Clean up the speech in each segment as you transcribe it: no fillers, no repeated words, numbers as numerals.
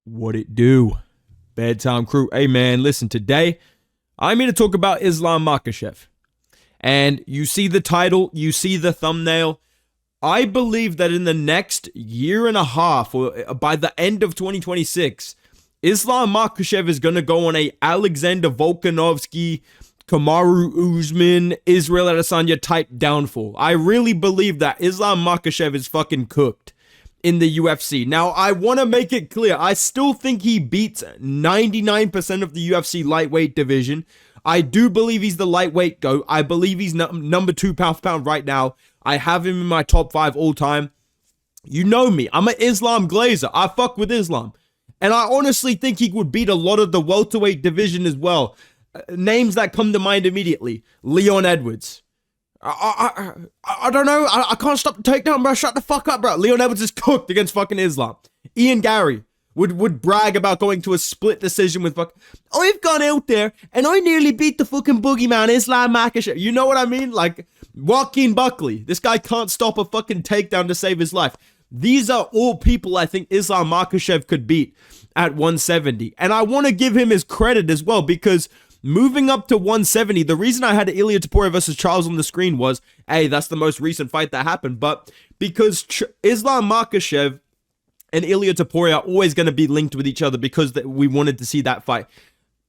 What it do? Bedtime crew. Hey man, listen, today I'm here to talk about Islam Makhachev. And you see the title, you see the thumbnail. I believe that in the next year and a half, or by the end of 2026, Islam Makhachev is going to go on a Alexander Volkanovski, Kamaru Usman, Israel Adesanya type downfall. I really believe that Islam Makhachev is fucking cooked in the UFC. Now, I want to make it clear, I still think he beats 99% of the UFC lightweight division. I do believe he's the lightweight GOAT. I believe he's number 2 pound for pound right now. I have him in my top 5 all time. You know me, I'm an Islam glazer. I fuck with Islam. And I honestly think he would beat a lot of the welterweight division as well. Names that come to mind immediately. Leon Edwards. I don't know. I can't stop the takedown, bro. Shut the fuck up, bro. Leon Edwards is cooked against fucking Islam. Ian Gary would brag about going to a split decision with I've gone out there and I nearly beat the fucking boogeyman, Islam Makhachev. You know what I mean? Like, Joaquin Buckley. This guy can't stop a fucking takedown to save his life. These are all people I think Islam Makhachev could beat at 170. And I want to give him his credit as well, because moving up to 170, the reason I had Ilia versus Charles on the screen was, hey, that's the most recent fight that happened. But because Islam Makhachev and Ilia are always going to be linked with each other because we wanted to see that fight.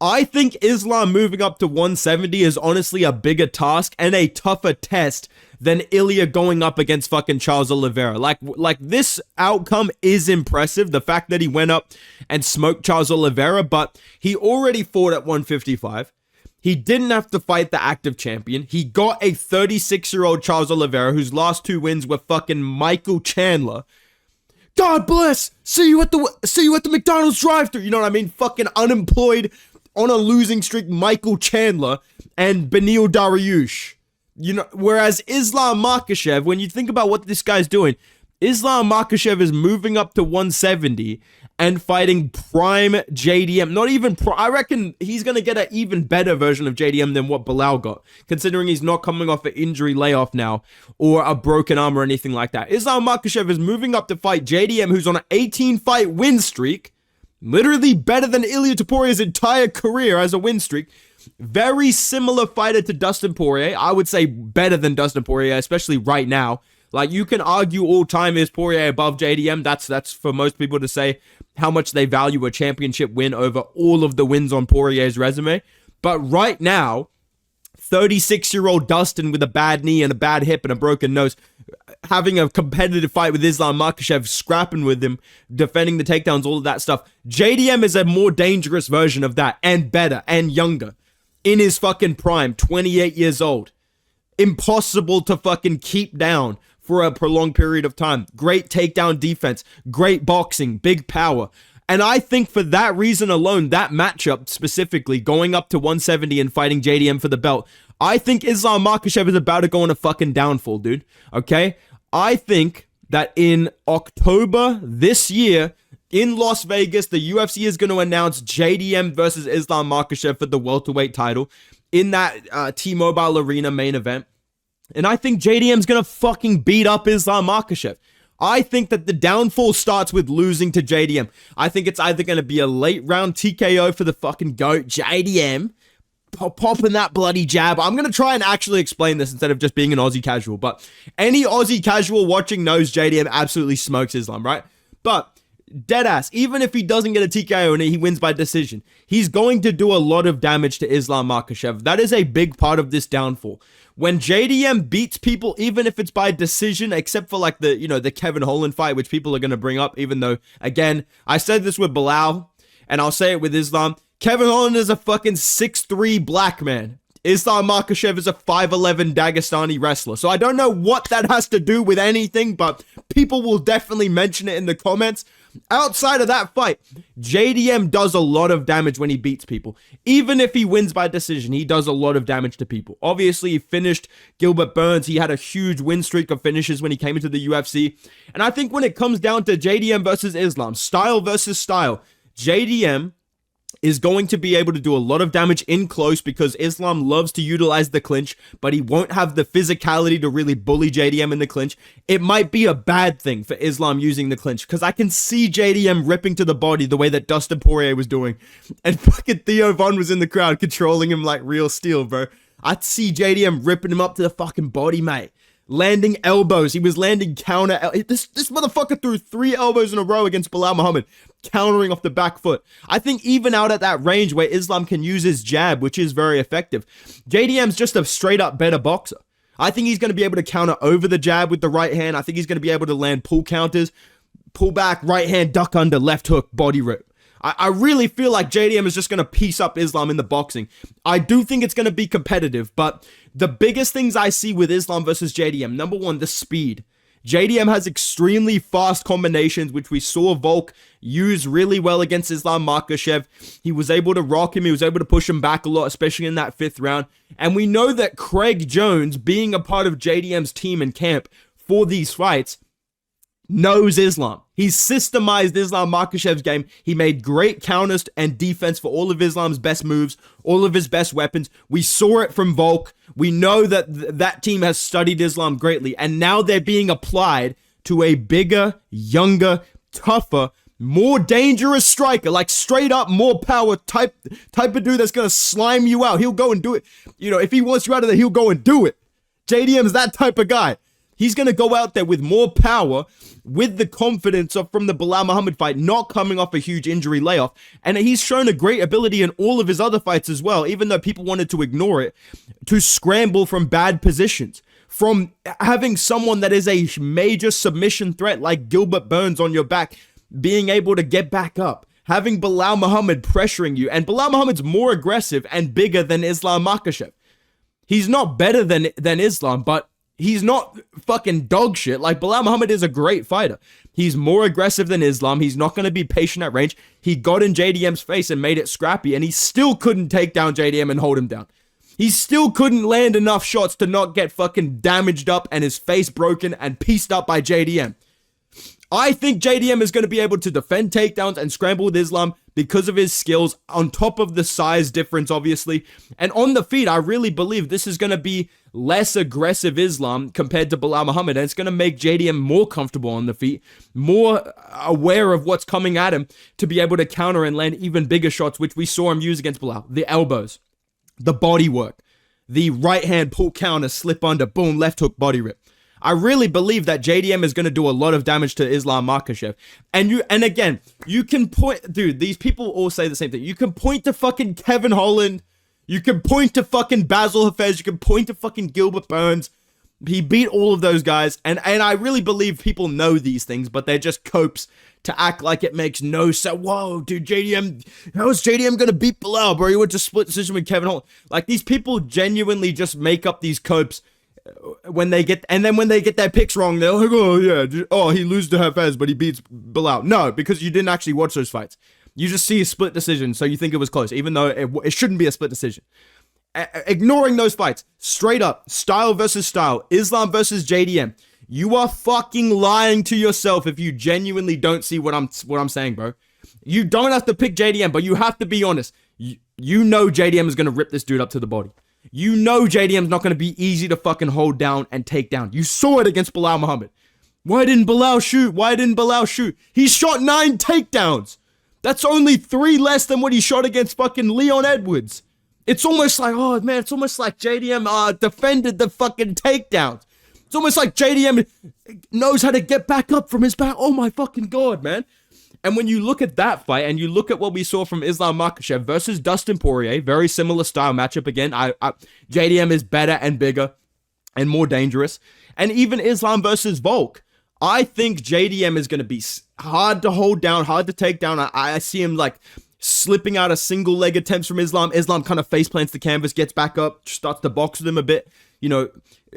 I think Islam moving up to 170 is honestly a bigger task and a tougher test than Ilia going up against fucking Charles Oliveira. Like this outcome is impressive. The fact that he went up and smoked Charles Oliveira, but he already fought at 155. He didn't have to fight the active champion. He got a 36-year-old Charles Oliveira whose last 2 wins were fucking Michael Chandler. God bless. See you at the McDonald's drive-thru. You know what I mean? Fucking unemployed, on a losing streak, Michael Chandler and Beneil Dariush. You know, whereas Islam Makhachev, when you think about what this guy's doing, Islam Makhachev is moving up to 170 and fighting prime JDM. Not even I reckon he's going to get an even better version of JDM than what Bilal got, considering he's not coming off an injury layoff now or a broken arm or anything like that. Islam Makhachev is moving up to fight JDM, who's on an 18-fight win streak. Literally better than Ilia Toporia's entire career as a win streak. Very similar fighter to Dustin Poirier. I would say better than Dustin Poirier, especially right now. Like, you can argue all time is Poirier above JDM. That's for most people to say how much they value a championship win over all of the wins on Poirier's resume. But right now, 36-year-old Dustin with a bad knee and a bad hip and a broken nose, having a competitive fight with Islam Makhachev, scrapping with him, defending the takedowns, all of that stuff. JDM is a more dangerous version of that, and better, and younger. In his fucking prime, 28 years old. Impossible to fucking keep down for a prolonged period of time. Great takedown defense, great boxing, big power. And I think for that reason alone, that matchup specifically, going up to 170 and fighting JDM for the belt, I think Islam Makhachev is about to go on a fucking downfall, dude. Okay? I think that in October this year, in Las Vegas, the UFC is going to announce JDM versus Islam Makhachev for the welterweight title in that T-Mobile Arena main event. And I think JDM's going to fucking beat up Islam Makhachev. I think that the downfall starts with losing to JDM. I think it's either going to be a late round TKO for the fucking GOAT, JDM, popping that bloody jab. I'm going to try and actually explain this instead of just being an Aussie casual. But any Aussie casual watching knows JDM absolutely smokes Islam, right? But deadass, even if he doesn't get a TKO and he wins by decision, he's going to do a lot of damage to Islam Makhachev. That is a big part of this downfall. When JDM beats people, even if it's by decision, except for like the Kevin Holland fight, which people are going to bring up, even though, again, I said this with Bilal, and I'll say it with Islam. Kevin Holland is a fucking 6'3" black man. Islam Makhachev is a 5'11" Dagestani wrestler. So I don't know what that has to do with anything, but people will definitely mention it in the comments. Outside of that fight, JDM does a lot of damage when he beats people. Even if he wins by decision, he does a lot of damage to people. Obviously, he finished Gilbert Burns. He had a huge win streak of finishes when he came into the UFC. And I think when it comes down to JDM versus Islam, style versus style, JDM is going to be able to do a lot of damage in close because Islam loves to utilize the clinch, but he won't have the physicality to really bully JDM in the clinch. It might be a bad thing for Islam using the clinch because I can see JDM ripping to the body the way that Dustin Poirier was doing, and fucking Theo Von was in the crowd controlling him like real steel, bro. I'd see JDM ripping him up to the fucking body, mate. Landing elbows. He was landing counter. This motherfucker threw 3 elbows in a row against Bilal Muhammad, countering off the back foot. I think even out at that range where Islam can use his jab, which is very effective, JDM's just a straight up better boxer. I think he's going to be able to counter over the jab with the right hand. I think he's going to be able to land pull counters, pull back, right hand, duck under, left hook, body rip. I really feel like JDM is just going to piece up Islam in the boxing. I do think it's going to be competitive, but the biggest things I see with Islam versus JDM, number one, the speed. JDM has extremely fast combinations, which we saw Volk use really well against Islam Makhachev. He was able to rock him. He was able to push him back a lot, especially in that 5th round. And we know that Craig Jones, being a part of JDM's team and camp for these fights, knows Islam. He's systemized Islam Makhachev's game. He made great counters and defense for all of Islam's best moves, all of his best weapons. We saw it from Volk. We know that that team has studied Islam greatly, and now they're being applied to a bigger, younger, tougher, more dangerous striker, like straight up more power type of dude that's gonna slime you out. He'll go and do it. You know, if he wants you out of there, he'll go and do it. JDM's that type of guy. He's going to go out there with more power, with the confidence of from the Bilal Muhammad fight, not coming off a huge injury layoff. And he's shown a great ability in all of his other fights as well, even though people wanted to ignore it, to scramble from bad positions. From having someone that is a major submission threat like Gilbert Burns on your back, being able to get back up. Having Bilal Muhammad pressuring you. And Bilal Muhammad's more aggressive and bigger than Islam Makhachev. He's not better than Islam, but he's not fucking dog shit. Like, Bilal Muhammad is a great fighter. He's more aggressive than Islam. He's not going to be patient at range. He got in JDM's face and made it scrappy, and he still couldn't take down JDM and hold him down. He still couldn't land enough shots to not get fucking damaged up and his face broken and pieced up by JDM. I think JDM is going to be able to defend takedowns and scramble with Islam because of his skills, on top of the size difference, obviously. And on the feet, I really believe this is going to be less aggressive Islam compared to Bilal Muhammad. And it's going to make JDM more comfortable on the feet, more aware of what's coming at him to be able to counter and land even bigger shots, which we saw him use against Bilal. The elbows, the body work, the right hand pull counter, slip under, boom, left hook, body rip. I really believe that JDM is going to do a lot of damage to Islam Makhachev. And again, you can point, dude, these people all say the same thing. You can point to fucking Kevin Holland. You can point to fucking Basil Hafez. You can point to fucking Gilbert Burns. He beat all of those guys. And I really believe people know these things, but they're just copes to act like it makes no sense. Whoa, dude, JDM, how is JDM going to beat Bilal, bro? He went to split decision with Kevin Holland. Like, these people genuinely just make up these copes when they get their picks wrong. They're like, oh yeah, oh, he loses to Hafez, but he beats Bilal. No, because you didn't actually watch those fights. You just see a split decision, so you think it was close, even though it shouldn't be a split decision. Ignoring those fights, straight up, style versus style, Islam versus JDM. You are fucking lying to yourself if you genuinely don't see what I'm saying, bro. You don't have to pick JDM, but you have to be honest. You know JDM is gonna rip this dude up to the body. You know JDM's not going to be easy to fucking hold down and take down. You saw it against Bilal Muhammad. Why didn't Bilal shoot? He shot 9 takedowns. That's only 3 less than what he shot against fucking Leon Edwards. It's almost like, oh man, it's almost like JDM defended the fucking takedowns. It's almost like JDM knows how to get back up from his back. Oh my fucking God, man. And when you look at that fight and you look at what we saw from Islam Makhachev versus Dustin Poirier, very similar style matchup again. JDM is better and bigger and more dangerous. And even Islam versus Volk, I think JDM is going to be hard to hold down, hard to take down. I see him like slipping out of single leg attempts from Islam. Islam kind of face plants the canvas, gets back up, starts to box with him a bit. You know,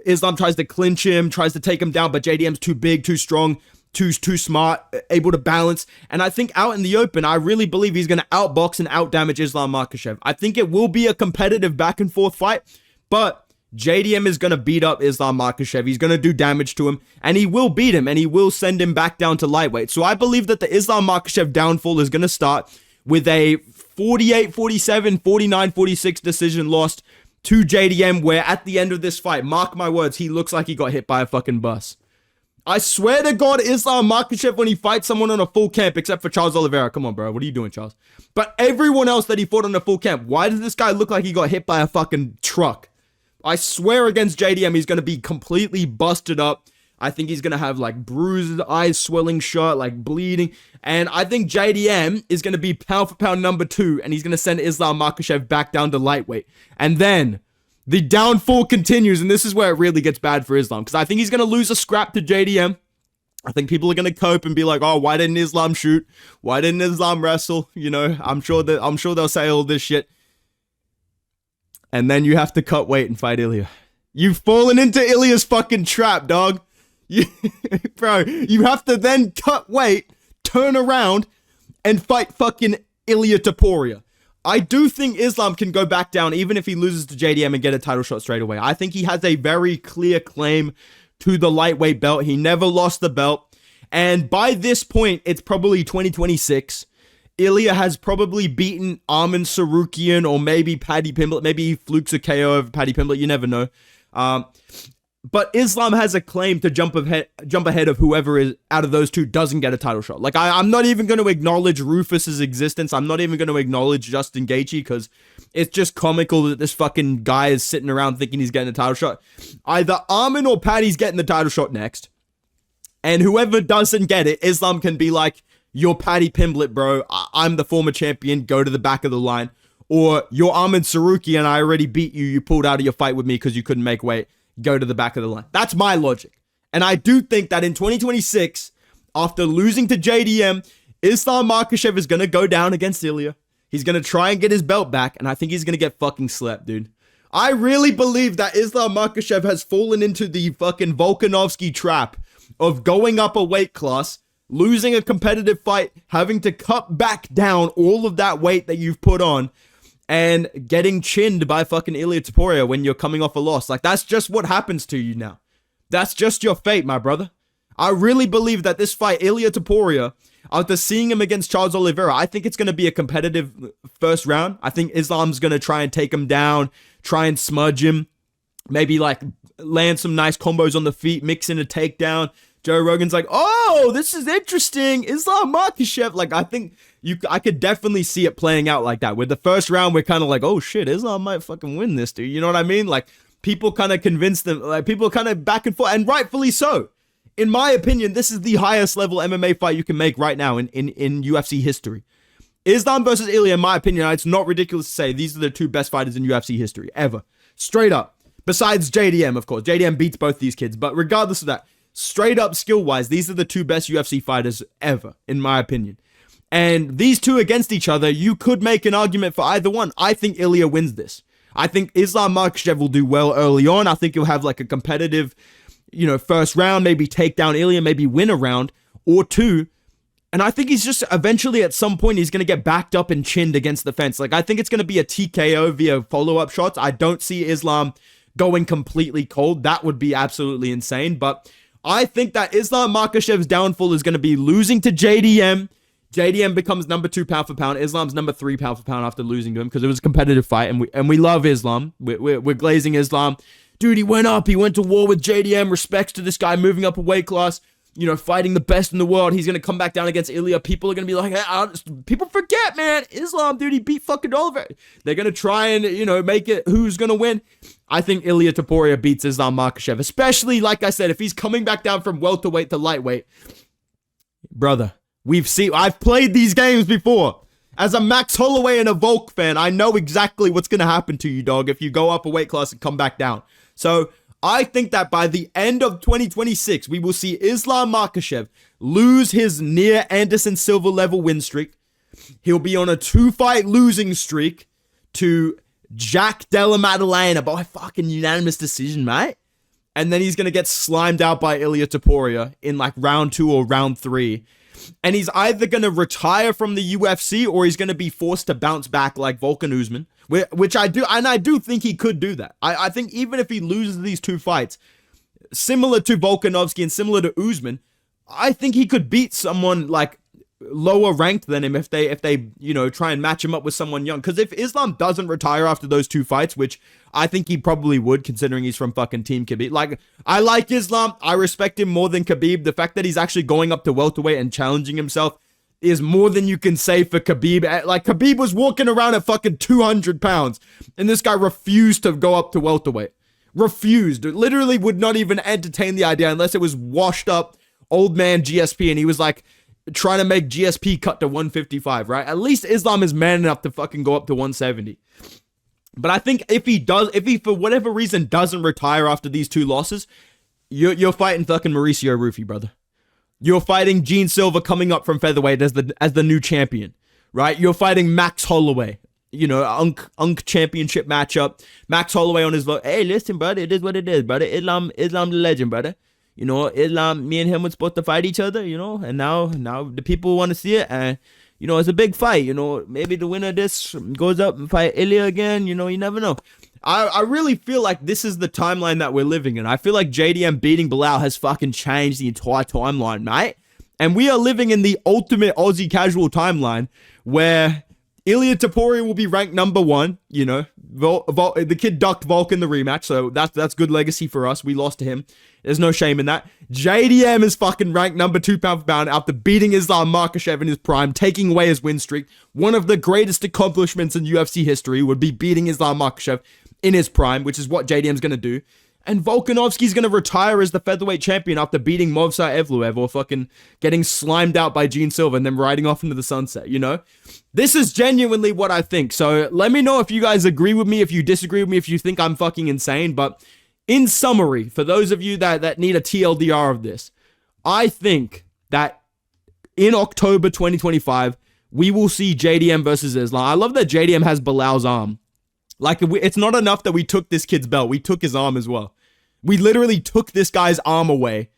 Islam tries to clinch him, tries to take him down, but JDM's too big, too strong. Too smart, able to balance. And I think out in the open, I really believe he's going to outbox and outdamage Islam Makhachev. I think it will be a competitive back and forth fight, but JDM is going to beat up Islam Makhachev. He's going to do damage to him, and he will beat him, and he will send him back down to lightweight. So I believe that the Islam Makhachev downfall is going to start with a 48-47, 49-46 decision lost to JDM, where at the end of this fight, mark my words, he looks like he got hit by a fucking bus. I swear to God, Islam Makhachev, when he fights someone on a full camp, except for Charles Oliveira. Come on, bro. What are you doing, Charles? But everyone else that he fought on a full camp, why does this guy look like he got hit by a fucking truck? I swear against JDM, he's going to be completely busted up. I think he's going to have like bruises, eyes swelling shut, like bleeding. And I think JDM is going to be pound for pound number 2. And he's going to send Islam Makhachev back down to lightweight. And then the downfall continues. And this is where it really gets bad for Islam. Because I think he's going to lose a scrap to JDM. I think people are going to cope and be like, oh, why didn't Islam shoot? Why didn't Islam wrestle? You know, I'm sure they'll say all this shit. And then you have to cut weight and fight Ilia. You've fallen into Ilia's fucking trap, dog. Bro, you have to then cut weight, turn around, and fight fucking Ilia Topuria. I do think Islam can go back down even if he loses to JDM and get a title shot straight away. I think he has a very clear claim to the lightweight belt. He never lost the belt. And by this point, it's probably 2026. Ilia has probably beaten Arman Sarukian or maybe Paddy Pimblett. Maybe he flukes a KO over Paddy Pimblett. You never know. But Islam has a claim to jump ahead of whoever is out of those two doesn't get a title shot. Like, I'm not even going to acknowledge Rufus's existence. I'm not even going to acknowledge Justin Gaethje because it's just comical that this fucking guy is sitting around thinking he's getting a title shot. Either Arman or Paddy's getting the title shot next. And whoever doesn't get it, Islam can be like, you're Paddy Pimblett, bro. I'm the former champion. Go to the back of the line. Or you're Arman Sarukian and I already beat you. You pulled out of your fight with me because you couldn't make weight. Go to the back of the line. That's my logic. And I do think that in 2026, after losing to JDM, Islam Makhachev is going to go down against Ilia. He's going to try and get his belt back, and I think he's going to get fucking slept, dude. I really believe that Islam Makhachev has fallen into the fucking Volkanovski trap of going up a weight class, losing a competitive fight, having to cut back down all of that weight that you've put on, and getting chinned by fucking Ilia Topuria when you're coming off a loss. Like, that's just what happens to you now. That's just your fate, my brother. I really believe that this fight, Ilia Topuria, after seeing him against Charles Oliveira, I think it's going to be a competitive first round. I think Islam's going to try and take him down, try and smudge him, maybe like land some nice combos on the feet, mix in a takedown. Joe Rogan's like, oh, this is interesting. Islam Makhachev. Like, I think I could definitely see it playing out like that. With the first round, we're kind of like, oh shit, Islam might fucking win this, dude. You know what I mean? Like, people kind of convince them, like, people kind of back and forth, and rightfully so. In my opinion, this is the highest level MMA fight you can make right now in UFC history. Islam versus Ilia, in my opinion, it's not ridiculous to say these are the two best fighters in UFC history, ever. Straight up. Besides JDM, of course. JDM beats both these kids, but regardless of that, straight up skill-wise, these are the two best UFC fighters ever, in my opinion. And these two against each other, you could make an argument for either one. I think Ilia wins this. I think Islam Makhachev will do well early on. I think he'll have like a competitive, first round, maybe take down Ilia, maybe win a round or two. And I think he's just eventually at some point, he's going to get backed up and chinned against the fence. Like, I think it's going to be a TKO via follow-up shots. I don't see Islam going completely cold. That would be absolutely insane. But I think that Islam Makhachev's downfall is going to be losing to JDM. JDM becomes number 2 pound for pound. Islam's number 3 pound for pound after losing to him because it was a competitive fight, and we love Islam. We're glazing Islam. Dude, he went to war with JDM. Respects to this guy moving up a weight class, fighting the best in the world. He's going to come back down against Ilia. People are going to be like, hey, people forget, man. Islam, dude, he beat fucking Oliver. They're going to try and, make it who's going to win. I think Ilia Topuria beats Islam Makhachev, especially, like I said, if he's coming back down from welterweight to lightweight. Brother, I've played these games before. As a Max Holloway and a Volk fan, I know exactly what's going to happen to you, dog, if you go up a weight class and come back down. So I think that by the end of 2026, we will see Islam Makhachev lose his near Anderson Silva level win streak. He'll be on a 2-fight losing streak to Jack Della Maddalena by fucking unanimous decision, mate. And then he's going to get slimed out by Ilia Topuria in like round 2 or round 3. And he's either going to retire from the UFC or he's going to be forced to bounce back like Volkan Usman, which I do. And I do think he could do that. I think even if he loses these 2 fights, similar to Volkanovski and similar to Usman, I think he could beat someone like lower ranked than him if they try and match him up with someone young. Because if Islam doesn't retire after those 2 fights, which I think he probably would, considering he's from fucking Team Khabib. Like, I like Islam. I respect him more than Khabib. The fact that he's actually going up to welterweight and challenging himself is more than you can say for Khabib. Like, Khabib was walking around at fucking 200 pounds, and this guy refused to go up to welterweight. Refused. Literally would not even entertain the idea unless it was washed up old man GSP, and he was like trying to make GSP cut to 155, right? At least Islam is man enough to fucking go up to 170. But I think if he for whatever reason doesn't retire after these 2 losses, you're fighting fucking Mauricio Rufy, brother. You're fighting Gene Silva coming up from featherweight as the new champion, right? You're fighting Max Holloway, Unk championship matchup. Max Holloway on his vote. Hey, listen, brother, it is what it is, brother. Islam the legend, brother. Islam, me and him were supposed to fight each other, and now the people want to see it, and, it's a big fight, maybe the winner of this goes up and fight Ilia again, you never know. I really feel like this is the timeline that we're living in. I feel like JDM beating Bilal has fucking changed the entire timeline, mate, and we are living in the ultimate Aussie casual timeline where Ilia Topuria will be ranked number 1, the kid ducked Volk in the rematch, so that's good legacy for us. We lost to him. There's no shame in that. JDM is fucking ranked number 2 pound for pound after beating Islam Makhachev in his prime, taking away his win streak. One of the greatest accomplishments in UFC history would be beating Islam Makhachev in his prime, which is what JDM's going to do. And Volkanovski's going to retire as the featherweight champion after beating Movsar Evloev or fucking getting slimed out by Gene Silva and then riding off into the sunset, This is genuinely what I think. So let me know if you guys agree with me, if you disagree with me, if you think I'm fucking insane. But in summary, for those of you that need a TLDR of this, I think that in October 2025, we will see JDM versus Islam. I love that JDM has Bilal's arm. Like, it's not enough that we took this kid's belt. We took his arm as well. We literally took this guy's arm away,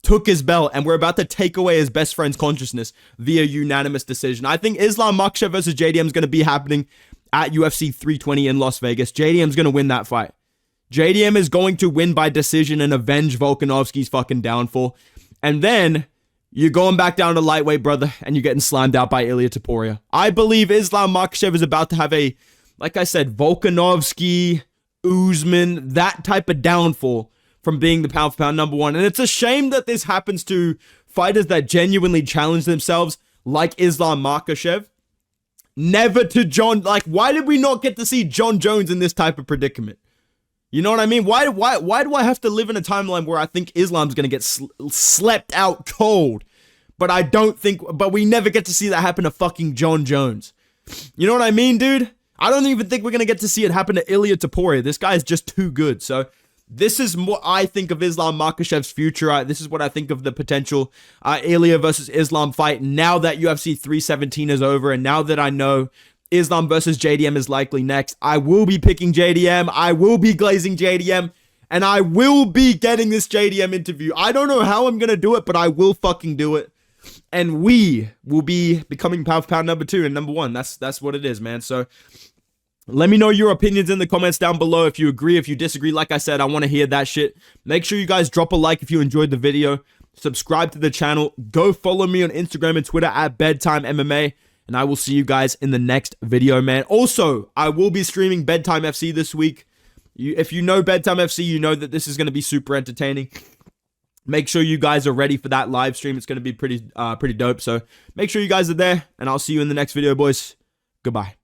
took his belt, and we're about to take away his best friend's consciousness via unanimous decision. I think Islam Makhachev versus JDM is going to be happening at UFC 320 in Las Vegas. JDM's going to win that fight. JDM is going to win by decision and avenge Volkanovski's fucking downfall. And then you're going back down to lightweight, brother, and you're getting slammed out by Ilia Topuria. I believe Islam Makhachev is about to have like I said, Volkanovski, Usman, that type of downfall from being the pound for pound number 1. And it's a shame that this happens to fighters that genuinely challenge themselves, like Islam Makhachev. Never to John. Like, why did we not get to see John Jones in this type of predicament? You know what I mean? Why do I have to live in a timeline where I think Islam's going to get slept out cold? But we never get to see that happen to fucking John Jones. You know what I mean, dude? I don't even think we're going to get to see it happen to Ilia Topuria. This guy is just too good. So this is what I think of Islam Makhachev's future. This is what I think of the potential Ilia versus Islam fight now that UFC 317 is over. And now that I know Islam versus JDM is likely next, I will be picking JDM. I will be glazing JDM. And I will be getting this JDM interview. I don't know how I'm going to do it, but I will fucking do it. And we will be becoming pound for pound number 2 and number 1. That's what it is, man. So let me know your opinions in the comments down below. If you agree, if you disagree, like I said, I want to hear that shit. Make sure you guys drop a like if you enjoyed the video. Subscribe to the channel. Go follow me on Instagram and Twitter at Bedtime MMA. And I will see you guys in the next video, man. Also, I will be streaming Bedtime FC this week. If you know Bedtime FC, you know that this is going to be super entertaining. Make sure you guys are ready for that live stream. It's going to be pretty dope. So make sure you guys are there. And I'll see you in the next video, boys. Goodbye.